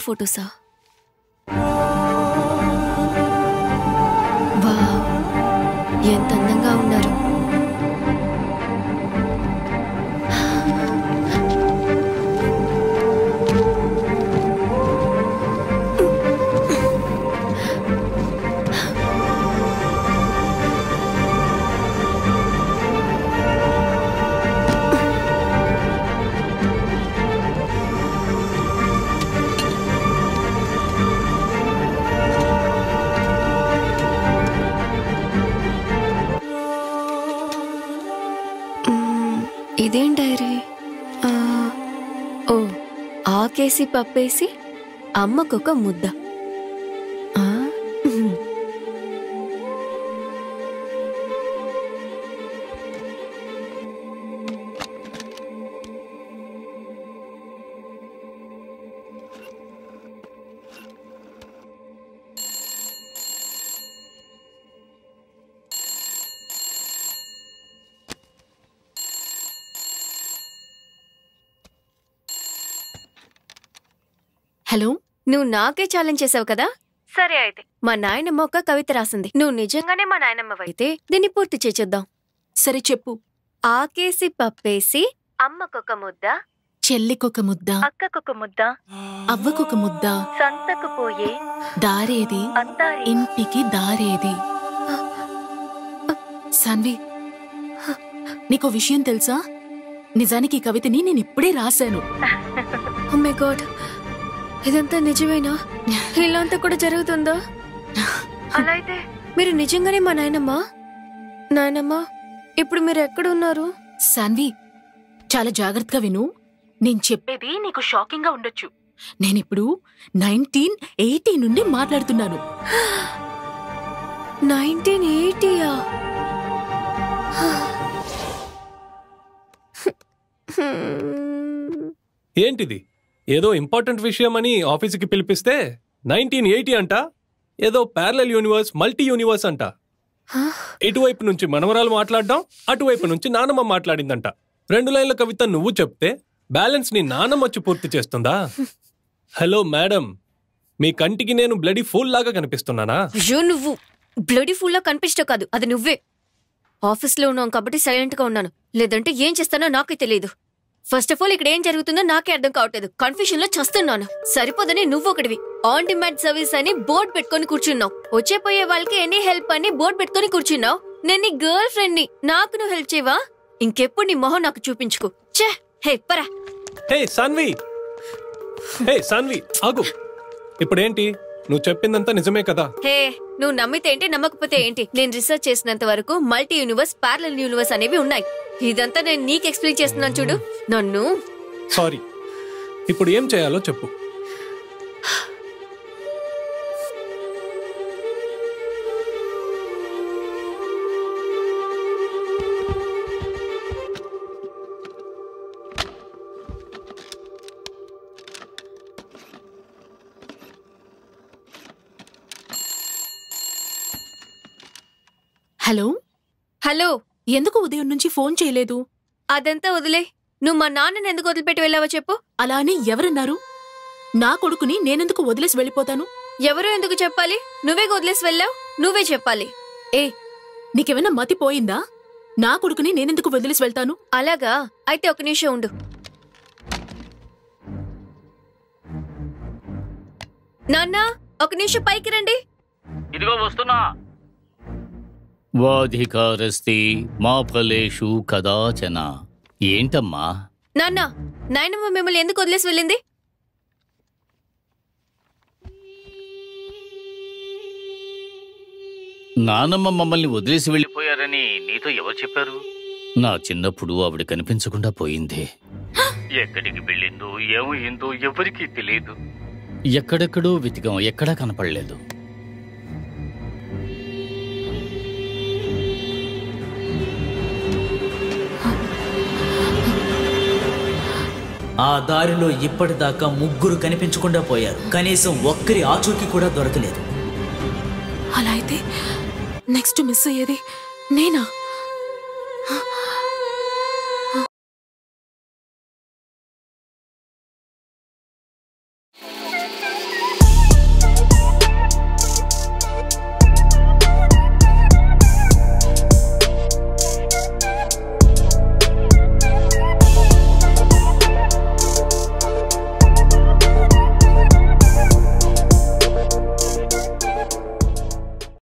ఫొటోసా? Wow, ఎంత అందంగా ఉన్నారు. ఇదేం డైరీ? ఓ, ఆకేసి పప్పేసి అమ్మకొక ముద్ద. హలో, నువ్వు నాకే ఛాలెంజ్ చేసావు కదా? సరే అయితే మా నాయనమ్మ ఒక కవిత రాసింది. నువ్వు నిజంగానే మా నాయనమ్మవైతే దీన్ని పూర్తి చేసేద్దాం. సరే చెప్పు. ఆకేసి పప్పేసి అమ్మకొక ముద్ద, చెల్లికొక ముద్ద, అక్కకొక ముద్ద, అవ్వకొక ముద్ద, సంతకు పోయే దారేది, ఇంటికి దారేది. సాన్వి, నీకో విషయం తెలుసా? నిజానికి ఈ కవితని నేను ఇప్పుడే రాశాను. ఓ మై గాడ్, ఇదంతా నిజమేనా? ఇలాంతా కూడా జరుగుతుందా? అలా అయితే మీరు నిజంగానే మా నాయనమ్మా? నాయనమ్మా, ఇప్పుడు మీరు ఎక్కడున్నారు? సాన్వి, చాలా జాగ్రత్తగా విను. నేను చెప్పేది నీకు షాకింగ్ గా ఉండొచ్చు. నేనిప్పుడు 1980 నుండి మాట్లాడుతున్నాను. 1980యా? ఏంటిది? ఏదో ఇంపార్టెంట్ విషయం అని ఆఫీసుకి పిలిపిస్తే 1980 అంట. ఏదో ప్యారలల్ యూనివర్స్, మల్టీ యూనివర్స్ అంట. ఇటువైపు నుంచి మనవరాలు మాట్లాడడం, అటువైపు నుంచి నానమ్మ మాట్లాడిందంట. 2 లైన్ల కవిత నువ్వు చెప్తే బ్యాలెన్స్ నీ నానమ్మ వచ్చి పూర్తి చేస్తుందా? హలో మేడం, మీ కంటికి నేను బ్లడీ ఫూల్ లాగా కనిపిస్తున్నానా? అయ్యో, నువ్వు బ్లడీ ఫుల్ లా కనిపిస్తావు కాదు, అది నువ్వే. ఆఫీస్లో ఉన్నాం కాబట్టి సైలెంట్ గా ఉన్నాను, లేదంటే ఏం చేస్తానో నాకే తెలియదు. ఫస్ట్ ఆఫ్ ఆల్ ఇక్కడ ఏం జరుగుతుందో నాకే అర్థం కావట్లేదు. కన్ఫ్యూజన్ లో చస్తున్నాను. సరిపోదని నువ్వు ఒకటివి ఆన్ డిమాండ్ సర్వీస్ అని బోర్డు పెట్టుకుని కూర్చున్నావు. వచ్చేపోయే వాళ్ళకి ఎనీ హెల్ప్ అని బోర్డు పెట్టుకుని కూర్చున్నావు. నేను నీ గర్ల్ ఫ్రెండ్ ని, నాకు నువ్వు హెల్ప్ చేయవా? ఇంకెప్పుడు నీ మొహం నాకు చూపించుకో. ఛే, హే పరా. హే సాన్వి, హే సాన్వి, ఆగు. ఇప్పుడేంటి? నువ్వు చెప్పిందంతా నిజమే కదా? హే, నువ్వు నమ్మితే ఏంటి, నమ్మకపోతే ఏంటి? నేను రీసెర్చ్ చేసినంత వరకు మల్టీ యూనివర్స్, ప్యారలల్ యూనివర్స్ అనేవి ఉన్నాయి. ఇదంతా నేను నీకు ఎక్స్ప్లెయిన్ చేస్తున్నాను చూడు. నన్ను సారీ, ఇప్పుడు ఏం చేయాలో చెప్పు. హలో హలో, ఎందుకు ఉదయం నుంచి ఫోన్ చేయలేదు? అదంతా వదిలే. నువ్వు మా నాన్నని ఎందుకు వదిలిపెట్టి వెళ్ళావో చెప్పు. అలా అని ఎవరన్నారు? నా కొడుకుని నేనెందుకు వదిలేసి వెళ్ళిపోతాను? ఎవరో ఎందుకు చెప్పాలి? నువ్వే వదిలేసి వెళ్ళావు, నువ్వే చెప్పాలి. ఏ, నీకేమైనా మతి పోయిందా? నా కొడుకుని నేనెందుకు వదిలేసి వెళ్తాను? అలాగా? అయితే ఒక నిమిషం ఉండు. నాన్న, ఒక నిమిషం పైకి రండి. ఇదిగో వస్తున్నా. వాధికారస్తి మా ఫలేషు కదాచన. ఏంటమ్మా? నాన్న, నాయనమ్మ మిమ్మల్ని ఎందుకు వదిలేసి వెళ్ళింది? నానమ్మ మమ్మల్ని వదిలేసి వెళ్ళిపోయారని నీతో ఎవరు చెప్పారు? నా చిన్నప్పుడు ఆవిడ కనిపించకుండా పోయింది. ఎక్కడికి వెళ్ళిందో ఏమైందో ఎవరికీ తెలియదు. ఎక్కడెక్కడో వెతికాం, ఎక్కడా కనపడలేదు. ఆ దారిలో ఇప్పటిదాకా 3 కనిపించకుండా పోయారు. కనీసం ఒక్కరి ఆచూకీ కూడా దొరకలేదు. అలా అయితే నెక్స్ట్ మిస్ అయ్యేది నేనా?